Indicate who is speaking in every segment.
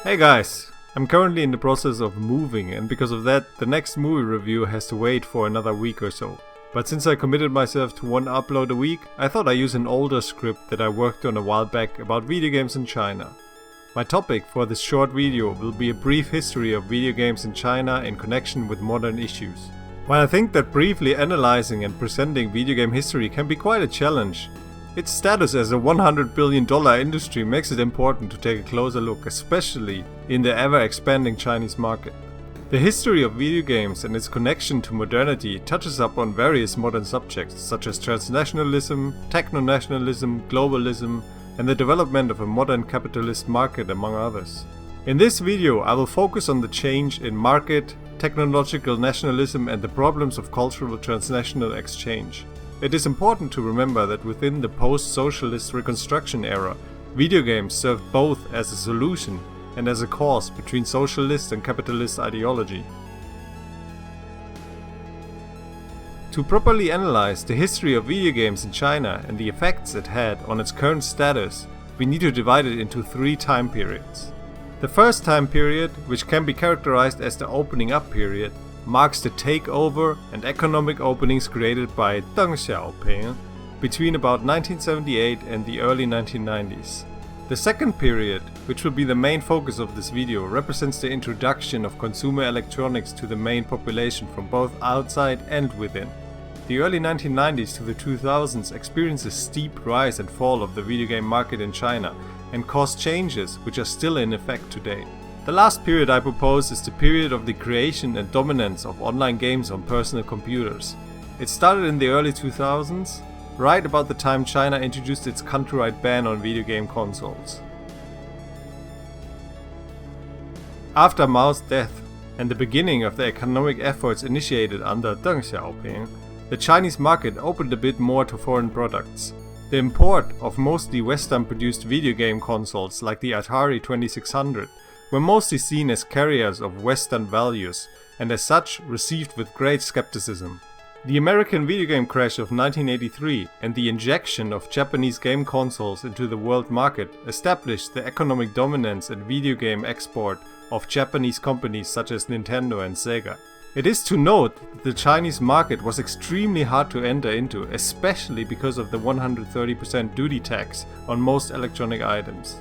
Speaker 1: Hey guys, I'm currently in the process of moving, and because of that, the next movie review has to wait for another week or so. But since I committed myself to one upload a week, I thought I'd use an older script that I worked on a while back about video games in China. My topic for this short video will be a brief history of video games in China in connection with modern issues. While I think that briefly analyzing and presenting video game history can be quite a challenge, its status as a $100 billion industry makes it important to take a closer look, especially in the ever-expanding Chinese market. The history of video games and its connection to modernity touches upon various modern subjects such as transnationalism, techno-nationalism, globalism, and the development of a modern capitalist market, among others. In this video, I will focus on the change in market, technological nationalism, and the problems of cultural transnational exchange. It is important to remember that within the post-socialist reconstruction era, video games served both as a solution and as a cause between socialist and capitalist ideology. To properly analyze the history of video games in China and the effects it had on its current status, we need to divide it into three time periods. The first time period, which can be characterized as the opening up period, marks the takeover and economic openings created by Deng Xiaoping between about 1978 and the early 1990s. The second period, which will be the main focus of this video, represents the introduction of consumer electronics to the main population from both outside and within. The early 1990s to the 2000s experienced a steep rise and fall of the video game market in China and caused changes which are still in effect today. The last period I propose is the period of the creation and dominance of online games on personal computers. It started in the early 2000s, right about the time China introduced its countrywide ban on video game consoles. After Mao's death and the beginning of the economic efforts initiated under Deng Xiaoping, the Chinese market opened a bit more to foreign products. The import of mostly Western-produced video game consoles like the Atari 2600 were mostly seen as carriers of Western values and as such received with great skepticism. The American video game crash of 1983 and the injection of Japanese game consoles into the world market established the economic dominance and video game export of Japanese companies such as Nintendo and Sega. It is to note that the Chinese market was extremely hard to enter into, especially because of the 130% duty tax on most electronic items.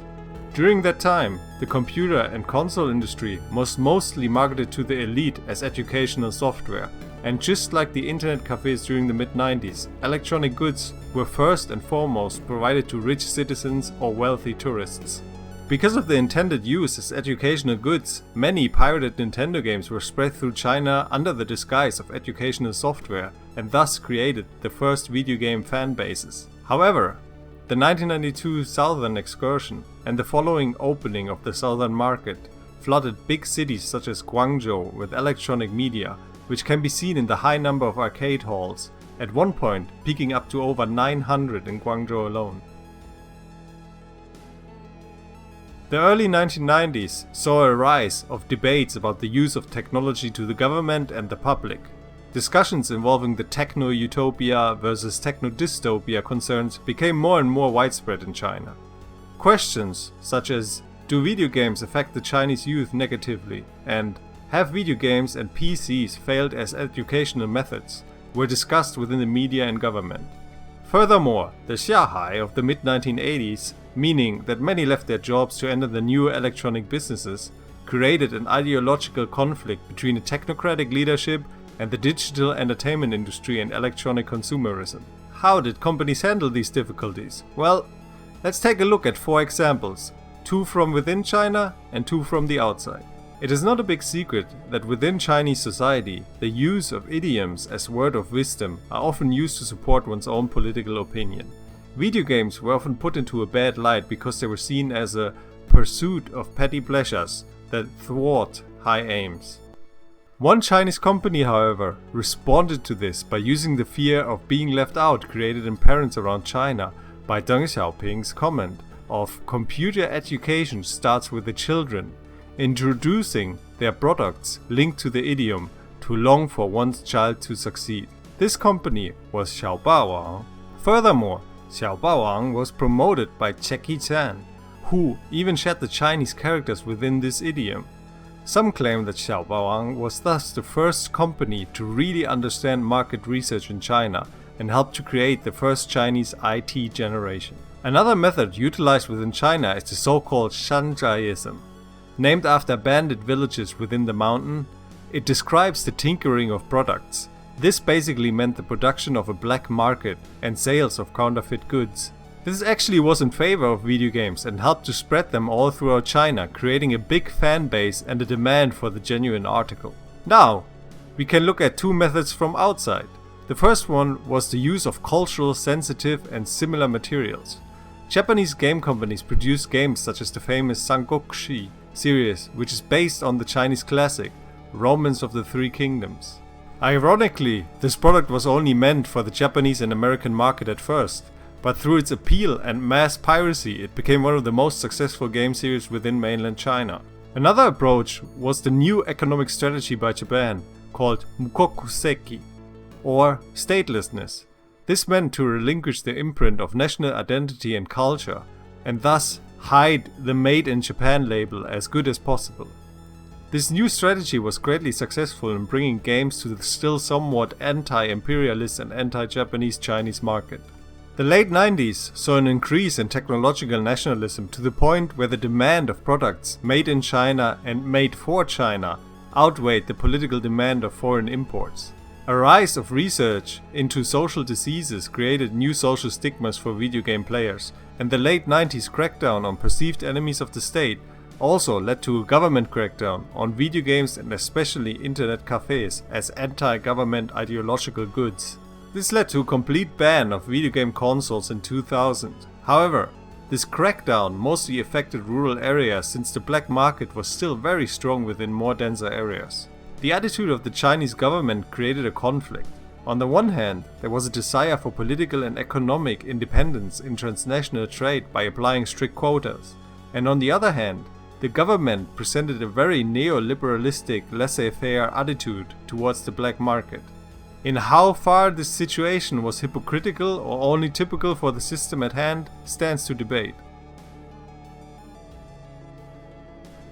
Speaker 1: During that time, the computer and console industry was mostly marketed to the elite as educational software, and just like the internet cafes during the mid-90s, electronic goods were first and foremost provided to rich citizens or wealthy tourists. Because of the intended use as educational goods, many pirated Nintendo games were spread through China under the disguise of educational software and thus created the first video game fan bases. However, the 1992 Southern Excursion and the following opening of the Southern market flooded big cities such as Guangzhou with electronic media, which can be seen in the high number of arcade halls, at one point peaking up to over 900 in Guangzhou alone. The early 1990s saw a rise of debates about the use of technology to the government and the public. Discussions involving the techno-utopia versus techno-dystopia concerns became more and more widespread in China. Questions such as, do video games affect the Chinese youth negatively, and have video games and PCs failed as educational methods, were discussed within the media and government. Furthermore, the Xiahai of the mid-1980s, meaning that many left their jobs to enter the new electronic businesses, created an ideological conflict between the technocratic leadership and the digital entertainment industry and electronic consumerism. How did companies handle these difficulties? Well, let's take a look at 4 examples, 2 from within China and 2 from the outside. It is not a big secret that within Chinese society, the use of idioms as word of wisdom are often used to support one's own political opinion. Video games were often put into a bad light because they were seen as a pursuit of petty pleasures that thwart high aims. One Chinese company, however, responded to this by using the fear of being left out created in parents around China by Deng Xiaoping's comment of computer education starts with the children, introducing their products linked to the idiom to long for one's child to succeed. This company was Xiaobawang. Furthermore, Xiaobawang was promoted by Jackie Chan, who even shared the Chinese characters within this idiom. Some claim that Xiaobawang was thus the first company to really understand market research in China and helped to create the first Chinese IT generation. Another method utilized within China is the so-called Shanzhaism. Named after bandit villages within the mountain, it describes the tinkering of products. This basically meant the production of a black market and sales of counterfeit goods. This actually was in favor of video games and helped to spread them all throughout China, creating a big fan base and a demand for the genuine article. Now, we can look at two methods from outside. The first one was the use of cultural, sensitive and similar materials. Japanese game companies produced games such as the famous Sangokushi series, which is based on the Chinese classic, Romance of the Three Kingdoms. Ironically, this product was only meant for the Japanese and American market at first, but through its appeal and mass piracy, it became one of the most successful game series within mainland China. Another approach was the new economic strategy by Japan, called Mukokuseki, or statelessness. This meant to relinquish the imprint of national identity and culture, and thus hide the Made in Japan label as good as possible. This new strategy was greatly successful in bringing games to the still somewhat anti-imperialist and anti-Japanese Chinese market. The late 90s saw an increase in technological nationalism to the point where the demand of products made in China and made for China outweighed the political demand of foreign imports. A rise of research into social diseases created new social stigmas for video game players, and the late 90s crackdown on perceived enemies of the state also led to a government crackdown on video games and especially internet cafes as anti-government ideological goods. This led to a complete ban of video game consoles in 2000. However, this crackdown mostly affected rural areas since the black market was still very strong within more denser areas. The attitude of the Chinese government created a conflict. On the one hand, there was a desire for political and economic independence in transnational trade by applying strict quotas, and on the other hand, the government presented a very neoliberalistic, laissez-faire attitude towards the black market. In how far this situation was hypocritical or only typical for the system at hand stands to debate.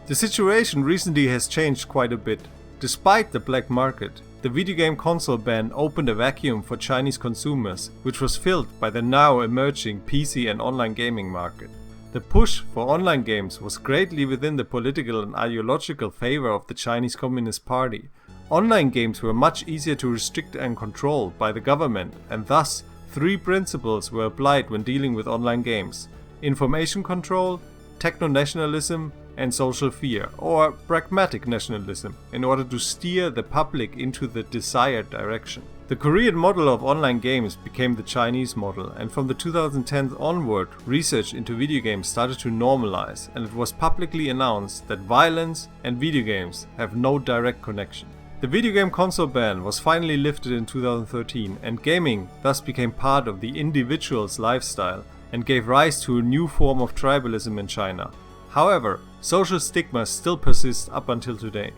Speaker 1: The situation recently has changed quite a bit. Despite the black market, the video game console ban opened a vacuum for Chinese consumers, which was filled by the now emerging PC and online gaming market. The push for online games was greatly within the political and ideological favor of the Chinese Communist Party. Online games were much easier to restrict and control by the government, and thus three principles were applied when dealing with online games: information control, techno-nationalism, and social fear, or pragmatic nationalism, in order to steer the public into the desired direction. The Korean model of online games became the Chinese model, and from the 2010s onward, research into video games started to normalize, and it was publicly announced that violence and video games have no direct connection. The video game console ban was finally lifted in 2013, and gaming thus became part of the individual's lifestyle and gave rise to a new form of tribalism in China. However, social stigmas still persist up until today.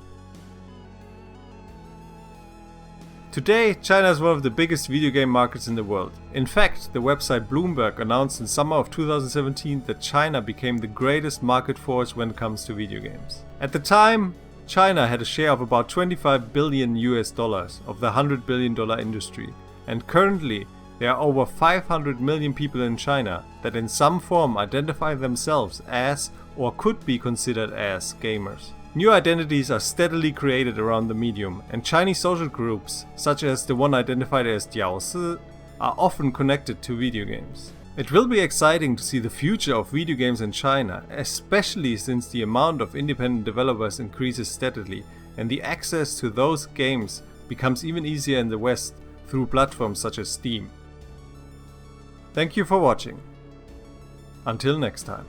Speaker 1: Today, China is one of the biggest video game markets in the world. In fact, the website Bloomberg announced in summer of 2017 that China became the greatest market force when it comes to video games. At the time, China had a share of about $25 billion of the $100 billion industry, and currently there are over 500 million people in China that in some form identify themselves as or could be considered as gamers. New identities are steadily created around the medium, and Chinese social groups, such as the one identified as Jiaosi, are often connected to video games. It will be exciting to see the future of video games in China, especially since the amount of independent developers increases steadily and the access to those games becomes even easier in the West through platforms such as Steam. Thank you for watching. Until next time.